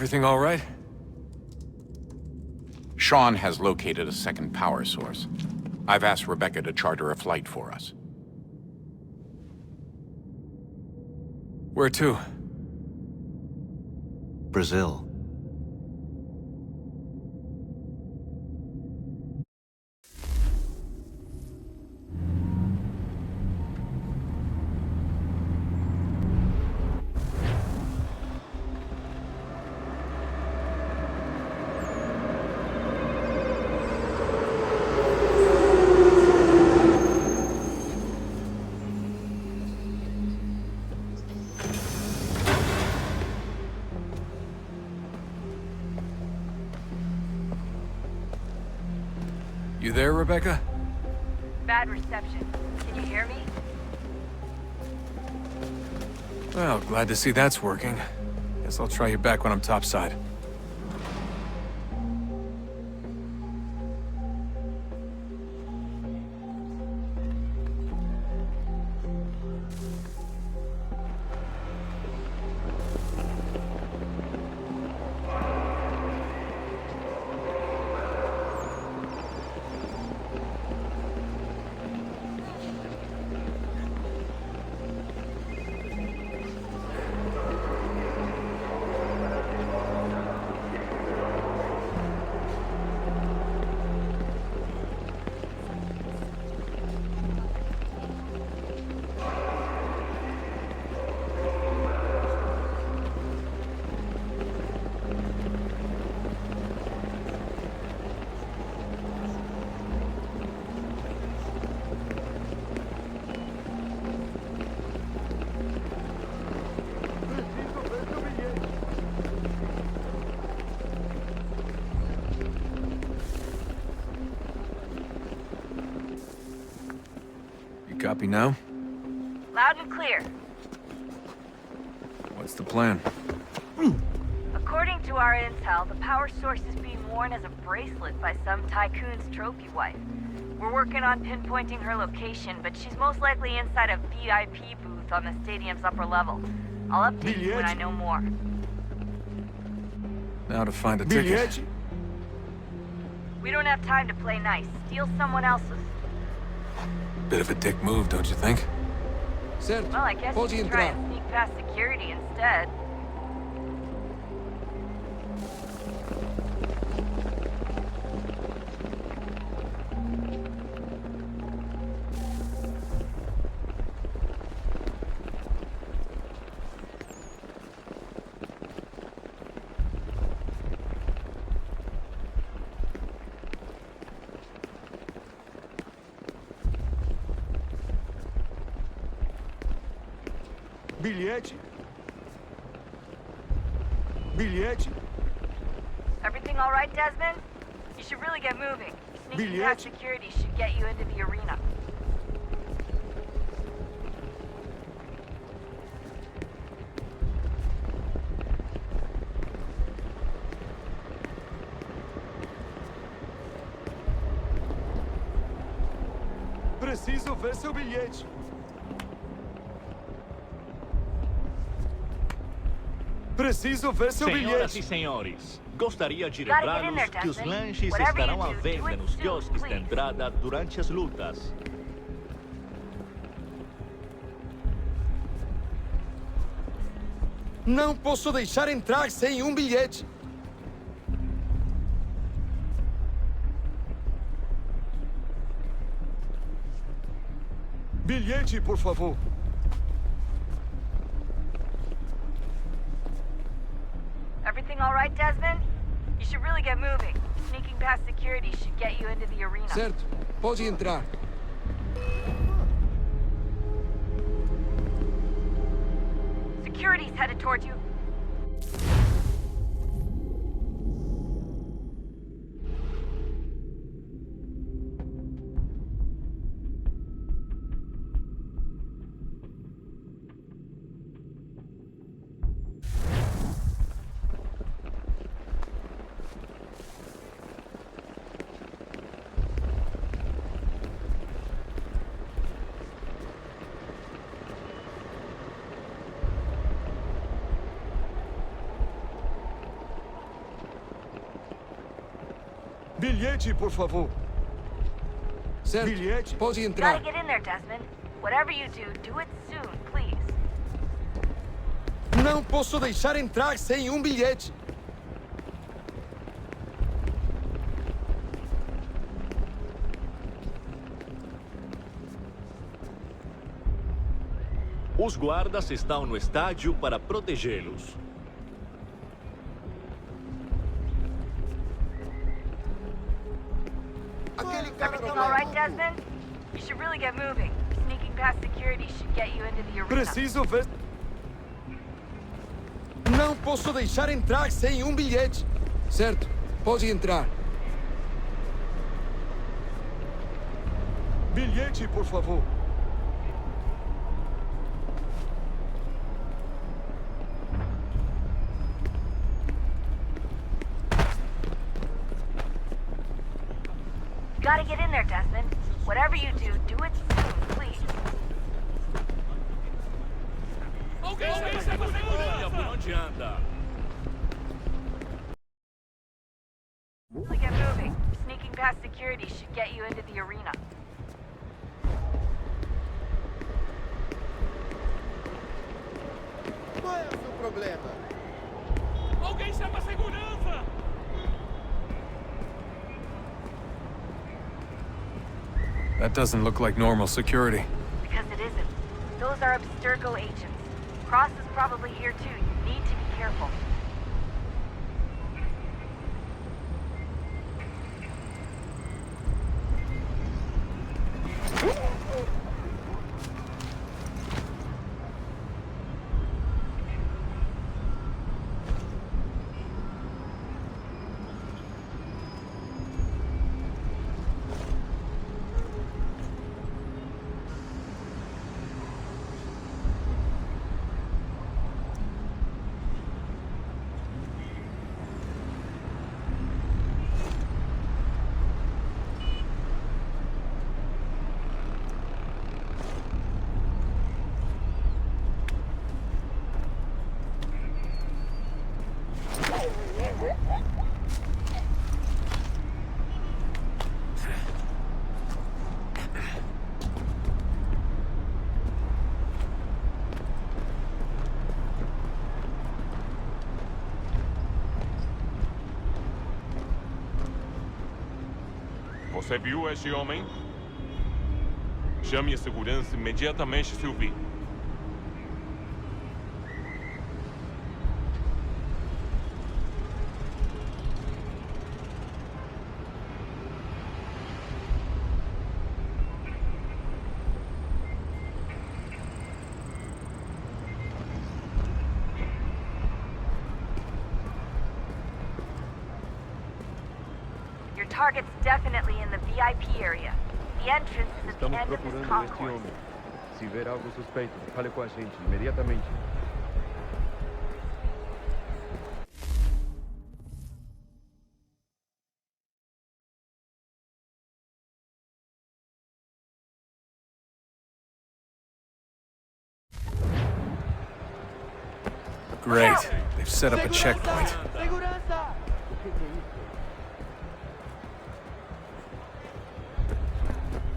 Everything all right? Sean has located a second power source. I've asked Rebecca to charter a flight for us. Where to? Brazil. You there, Rebecca? Bad reception. Can you hear me? Well, glad to see that's working. Guess I'll try you back when I'm topside. Copy now? Loud and clear. What's the plan? According to our intel, the power source is being worn as a bracelet by some tycoon's trophy wife. We're working on pinpointing her location, but she's most likely inside a VIP booth on the stadium's upper level. I'll update you when I know more. Now to find a ticket. We don't have time to play nice. Steal someone else's. Bit of a dick move, don't you think? Well, I guess you can try and sneak past security instead. Bilhete? Bilhete? Everything all right, Desmond? You should really get moving. Sneaking past security should get you into the arena. Preciso ver seu bilhete. Preciso ver seu Senhoras bilhete. e senhores, gostaria de lembrá-los que os lanches estarão à venda nos quiosques da entrada durante as lutas. Não posso deixar entrar sem bilhete. Bilhete, por favor. Everything all right, Desmond? You should really get moving. Sneaking past security should get you into the arena. Certo, pode entrar. Security's headed towards you. Bilhete, por favor. Certo. Bilhete. Pode entrar. Gotta get in there, Desmond. Whatever you do it soon, please. Não posso deixar entrar sem bilhete. Os guardas estão no estádio para protegê-los. Everything all right, Desmond? You should really get moving. Sneaking past security should get you into the arena. Preciso ver... Não posso deixar entrar sem bilhete. Certo. Pode entrar. Bilhete, por favor. Gotta get in there, Desmond. Whatever you do it soon, please. Olha por onde anda. Get moving. Sneaking past security should get you into the arena. Qual é o seu problema? Alguém chama a segurança! That doesn't look like normal security. Because it isn't. Those are Abstergo agents. Cross is probably here too. You need to be careful. Você viu este homem? Chame a segurança imediatamente se o vir. Your target's definitely in the VIP area. The entrance is at the Estamos end of this procurando este concourse. homem. Se ver algo suspeito, fale com a gente imediatamente. Great. They've set up a checkpoint. Segurança!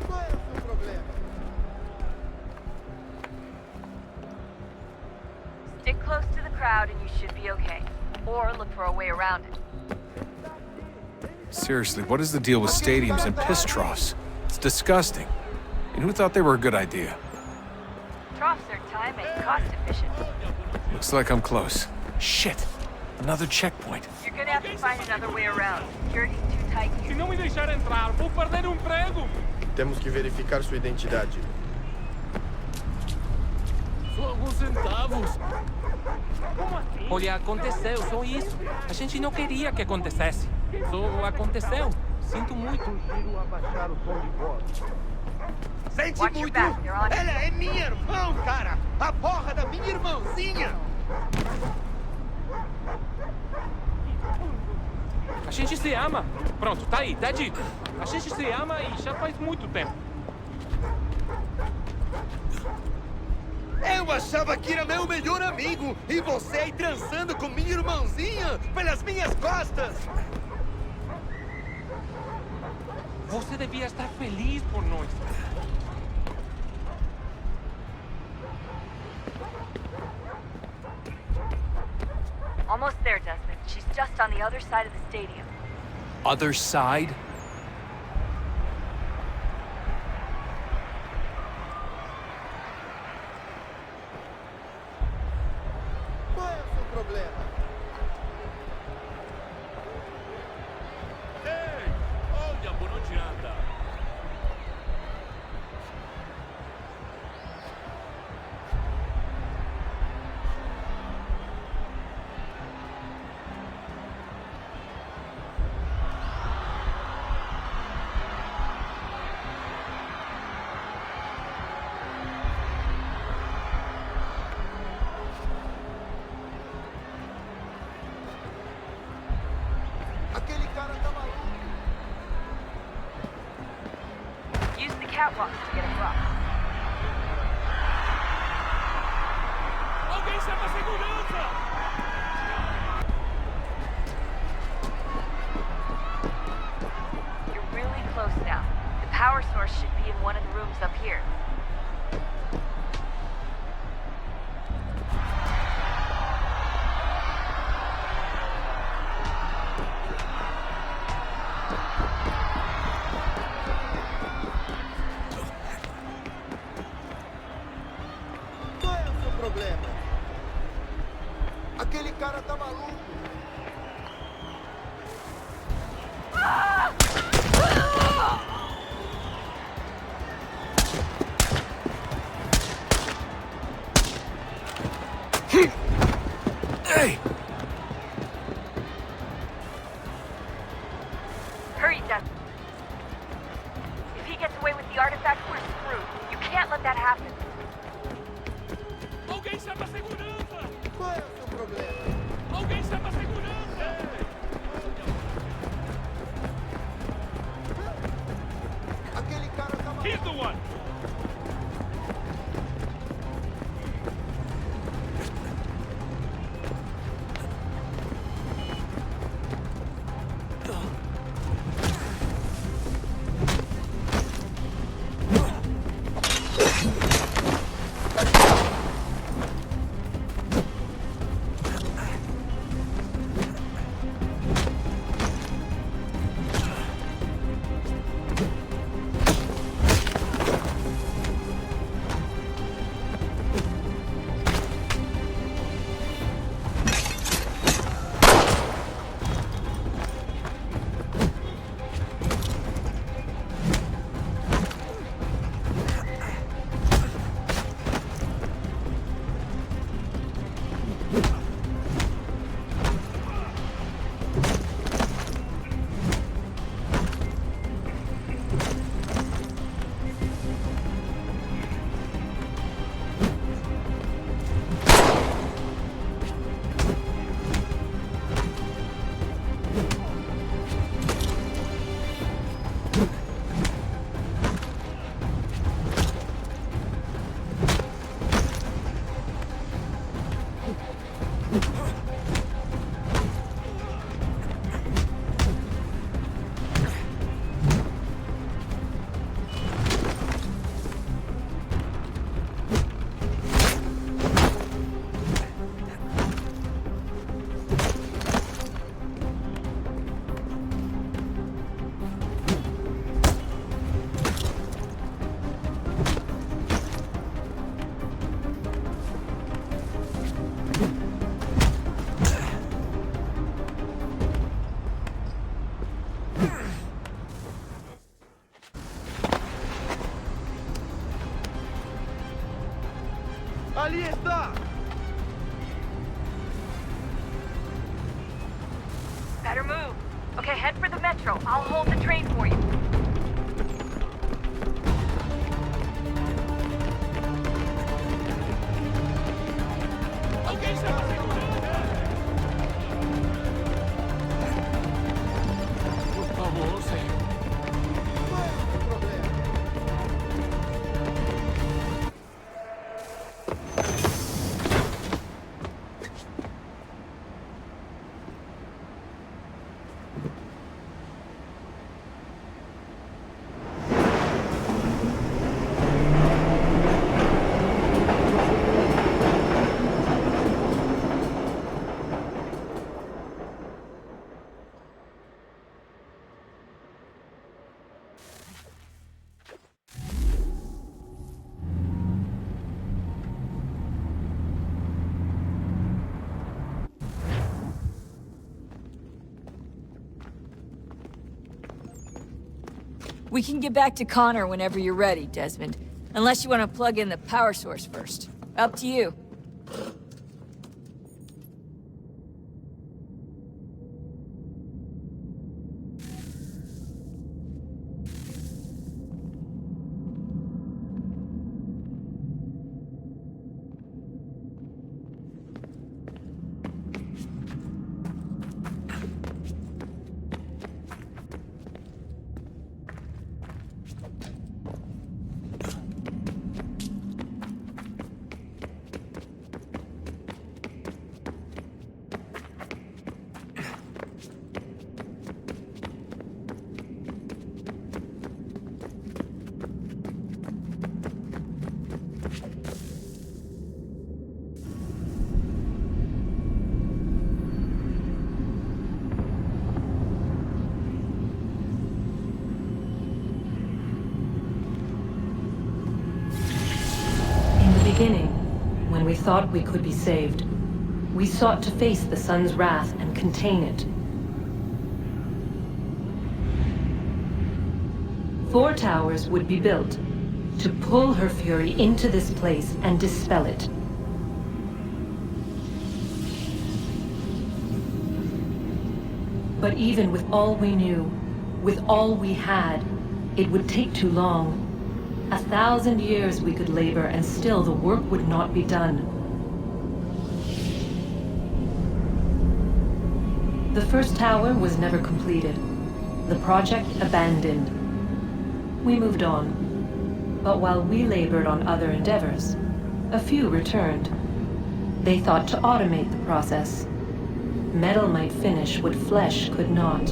Qual é o seu problema? Stick close to the crowd and you should be okay. Or look for a way around it. Seriously, what is the deal with stadiums and piss troughs? It's disgusting. And who thought they were a good idea? Troughs are time and cost efficient. Looks like I'm close. Shit! Another checkpoint. You're gonna have to find another way around. Security's too tight Se here. não me deixar entrar, vou perder o emprego! Temos que verificar sua identidade. Só alguns centavos. Olha, aconteceu, só isso. A gente não queria que acontecesse. Só aconteceu. Sinto muito. Sugiro abaixar o tom de voz. Sente Watch your muito! back, they're on it. Ela é minha irmã, cara! A porra da minha irmãzinha! A gente se ama. Pronto, tá aí, tá dito. A gente se ama e já faz muito tempo. Eu achava que era meu melhor amigo e você aí transando com minha irmãzinha pelas minhas costas! Você devia estar feliz por nós. Almost there, Desmond. She's just on the other side of the stadium. Other side? Qual é o seu problema? Ei, olha por onde anda. Aquele cara tá maluco. Use the catwalk to get across. Alguém chama a segurança! You're really close now. The power source should be in one of the rooms up here. Qual é o seu problema? Aquele cara tá maluco. Hey! Hurry, Desmond. If he gets away with the artifact, we're screwed. You can't let that happen. Alguém chama a segurança! Qual é o seu problema? Alguém chama a segurança! Aquele cara tá maluco. He's the one! Ali está! Better move. Okay, head for the metro. I'll hold the train for you. Alguém chama a segurança! Por favor, senhor. Qual é o seu problema? We can get back to Connor whenever you're ready, Desmond. Unless you want to plug in the power source first. Up to you. Beginning, when we thought we could be saved, we sought to face the sun's wrath and contain it. 4 towers would be built to pull her fury into this place and dispel it. But even with all we knew, with all we had, it would take too long. 1,000 years we could labor, and still the work would not be done. The first tower was never completed. The project abandoned. We moved on. But while we labored on other endeavors, a few returned. They thought to automate the process. Metal might finish what flesh could not.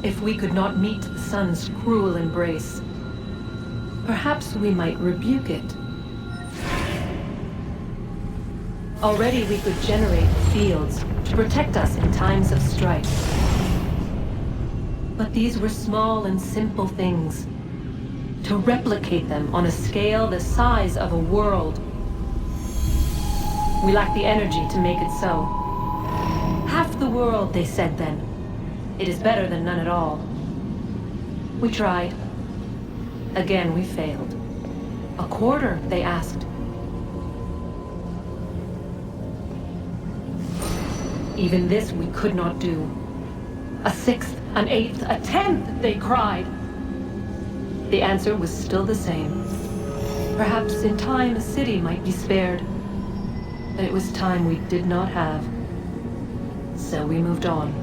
If we could not meet the sun's cruel embrace, perhaps we might rebuke it. Already we could generate fields to protect us in times of strife. But these were small and simple things. To replicate them on a scale the size of a world, we lack the energy to make it so. Half the world, they said then. It is better than none at all. We tried. Again, we failed. A quarter, they asked. Even this we could not do. A sixth, an eighth, a tenth, they cried. The answer was still the same. Perhaps in time a city might be spared. But it was time we did not have. So we moved on.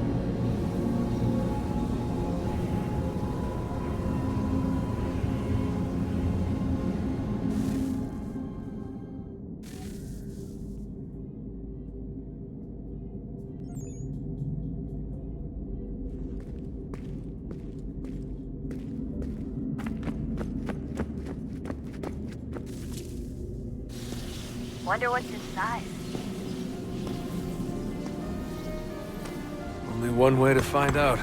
Wonder what's inside. Only one way to find out.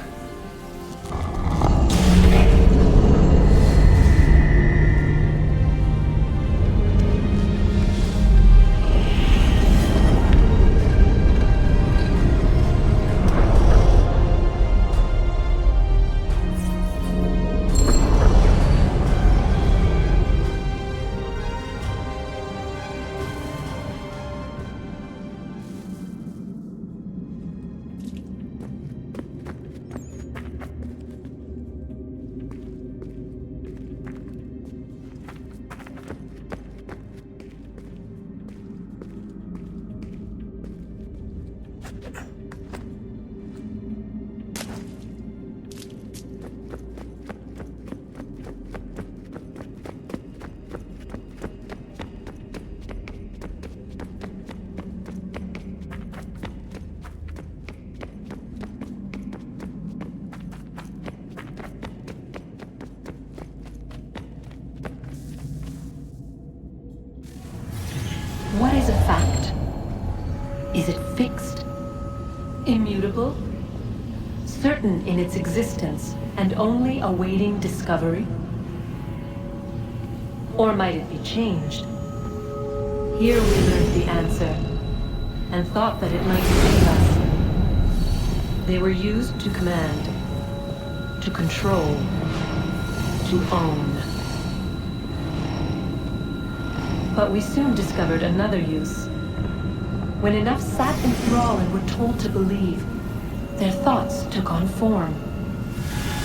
What is a fact? Is it fixed? Immutable? Certain in its existence and only awaiting discovery? Or might it be changed? Here we learned the answer, and thought that it might save us. They were used to command, to control, to own. But we soon discovered another use. When enough sat in thrall and were told to believe, their thoughts took on form.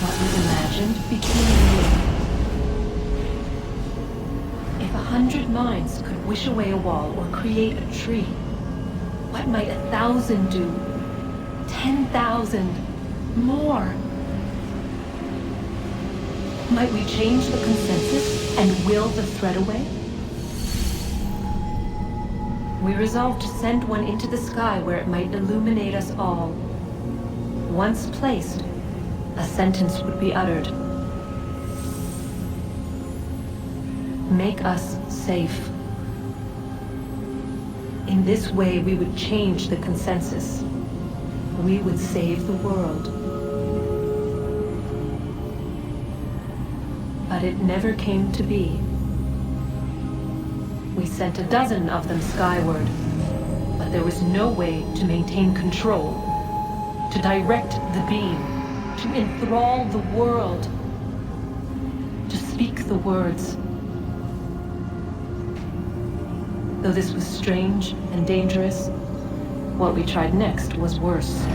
What was imagined became real. If 100 minds could wish away a wall or create a tree, what might 1,000 do? 10,000? More? Might we change the consensus and will the thread away? We resolved to send one into the sky where it might illuminate us all. Once placed, a sentence would be uttered. Make us safe. In this way, we would change the consensus. We would save the world. But it never came to be. We sent a dozen of them skyward, but there was no way to maintain control, to direct the beam, to enthrall the world, to speak the words. Though this was strange and dangerous, what we tried next was worse.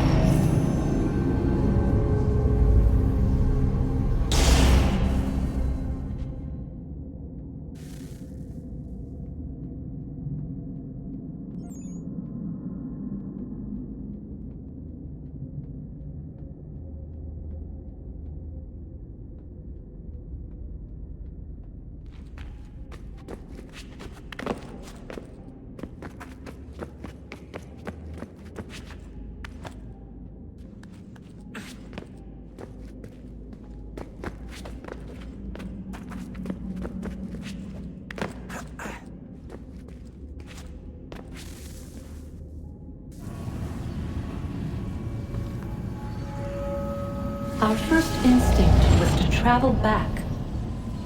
Our first instinct was to travel back,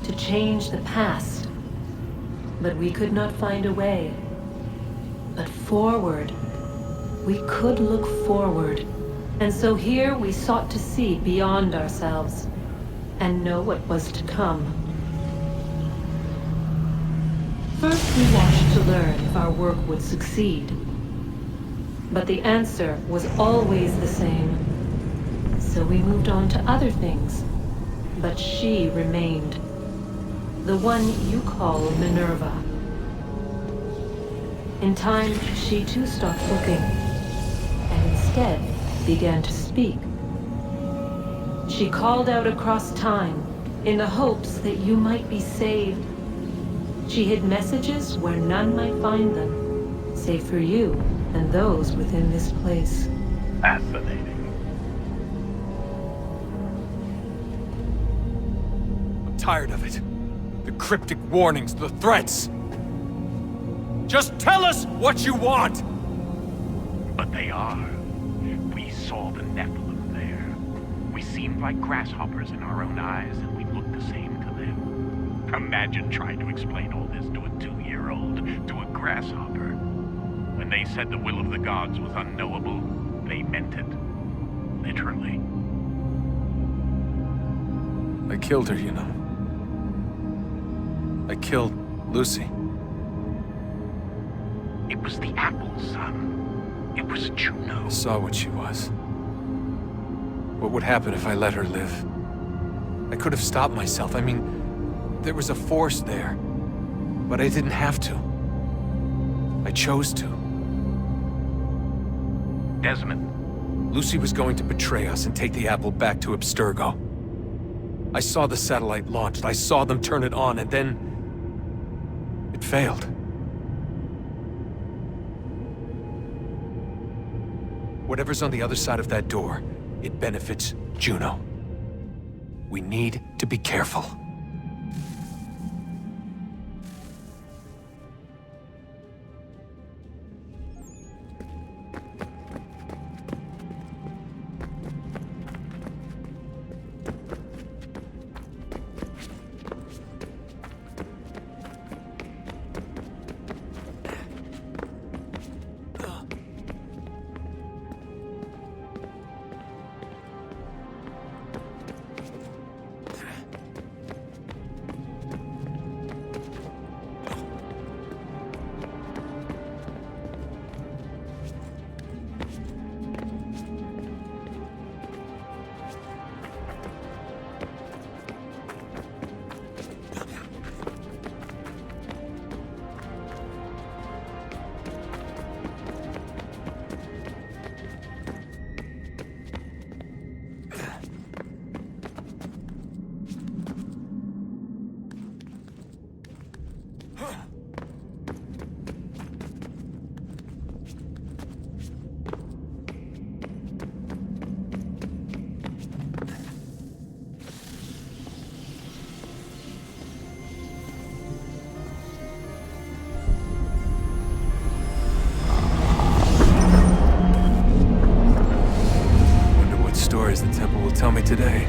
to change the past. But we could not find a way. But forward, we could look forward. And so here we sought to see beyond ourselves and know what was to come. First we watched to learn if our work would succeed. But the answer was always the same. So we moved on to other things, but she remained. The one you call Minerva. In time, she too stopped looking, and instead began to speak. She called out across time, in the hopes that you might be saved. She hid messages where none might find them, save for you and those within this place. Fascinating. Tired of it. The cryptic warnings, the threats. Just tell us what you want! But they are. We saw the Nephilim there. We seemed like grasshoppers in our own eyes, and we looked the same to them. Imagine trying to explain all this to a 2-year-old, to a grasshopper. When they said the will of the gods was unknowable, they meant it. Literally. I killed her, you know. I killed Lucy. It was the apple, son. It was Juno. I saw what she was. What would happen if I let her live? I could have stopped myself. I mean, there was a force there. But I didn't have to. I chose to. Desmond. Lucy was going to betray us and take the apple back to Abstergo. I saw the satellite launched. I saw them turn it on, and then... it failed. Whatever's on the other side of that door, it benefits Juno. We need to be careful. Stories the temple will tell me today.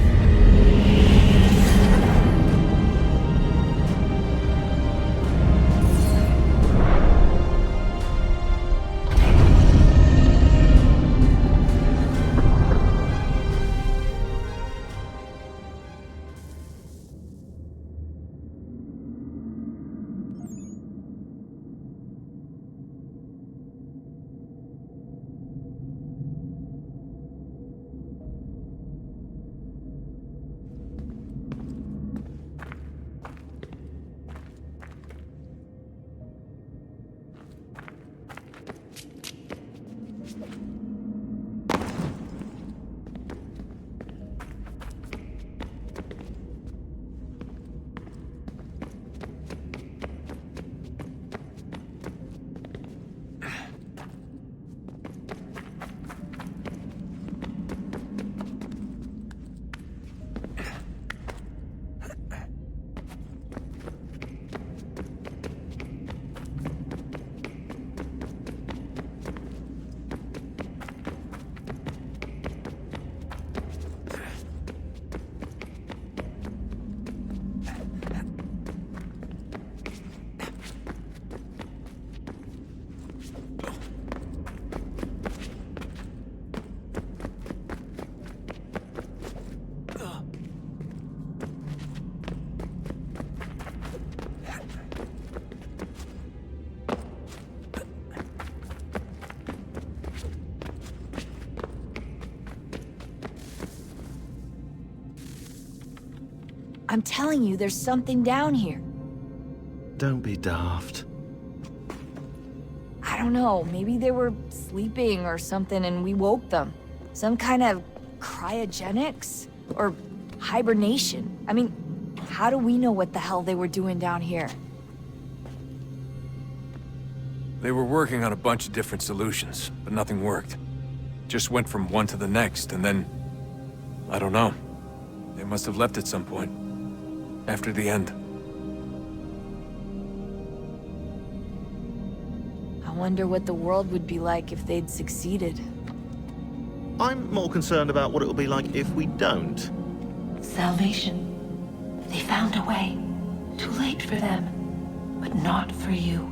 I'm telling you, there's something down here. Don't be daft. I don't know, maybe they were sleeping or something and we woke them. Some kind of cryogenics? Or hibernation? I mean, how do we know what the hell they were doing down here? They were working on a bunch of different solutions, but nothing worked. Just went from one to the next, and then... I don't know. They must have left at some point. After the end. Wonder what the world would be like if they'd succeeded. I'm more concerned about what it will be like if we don't. Salvation. They found a way. Too late for them, but not for you.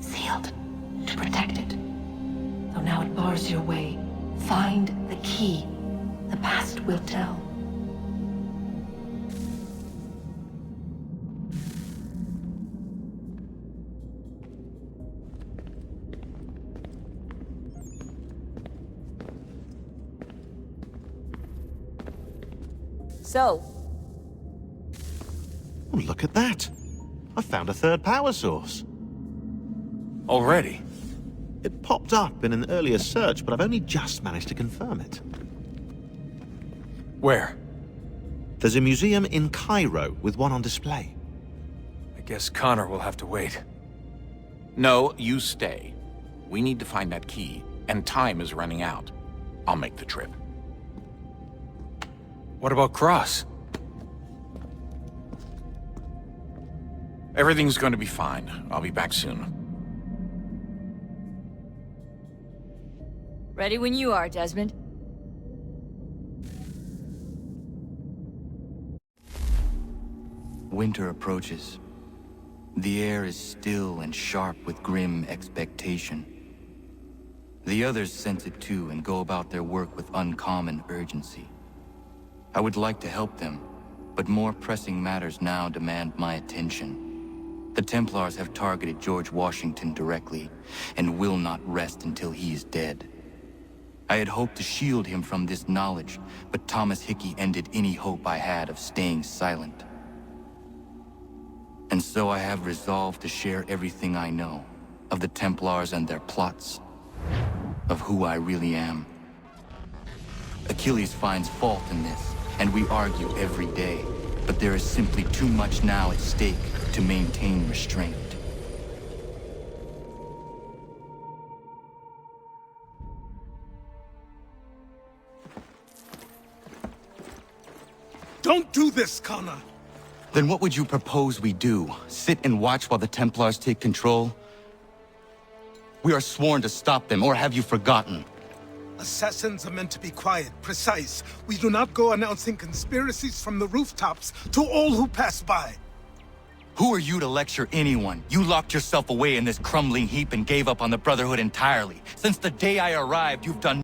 Sealed to protect it. Though now it bars your way. Find the key. The past will tell. So, Oh, look at that. I found a third power source. Already? It popped up in an earlier search, but I've only just managed to confirm it. Where? There's a museum in Cairo with one on display. I guess Connor will have to wait. No, you stay. We need to find that key, and time is running out. I'll make the trip. What about Cross? Everything's going to be fine. I'll be back soon. ready when you are, Desmond. Winter approaches. The air is still and sharp with grim expectation. The others sense it too and go about their work with uncommon urgency. I would like to help them, but more pressing matters now demand my attention. The Templars have targeted George Washington directly, and will not rest until he is dead. I had hoped to shield him from this knowledge, but Thomas Hickey ended any hope I had of staying silent. And so I have resolved to share everything I know of the Templars and their plots, of who I really am. Achilles finds fault in this, and we argue every day, but there is simply too much now at stake to maintain restraint. Don't do this, Connor! Then what would you propose we do? Sit and watch while the Templars take control? We are sworn to stop them, or have you forgotten? Assassins are meant to be quiet, precise. We do not go announcing conspiracies from the rooftops to all who pass by. Who are you to lecture anyone? You locked yourself away in this crumbling heap and gave up on the Brotherhood entirely. Since the day I arrived, you've done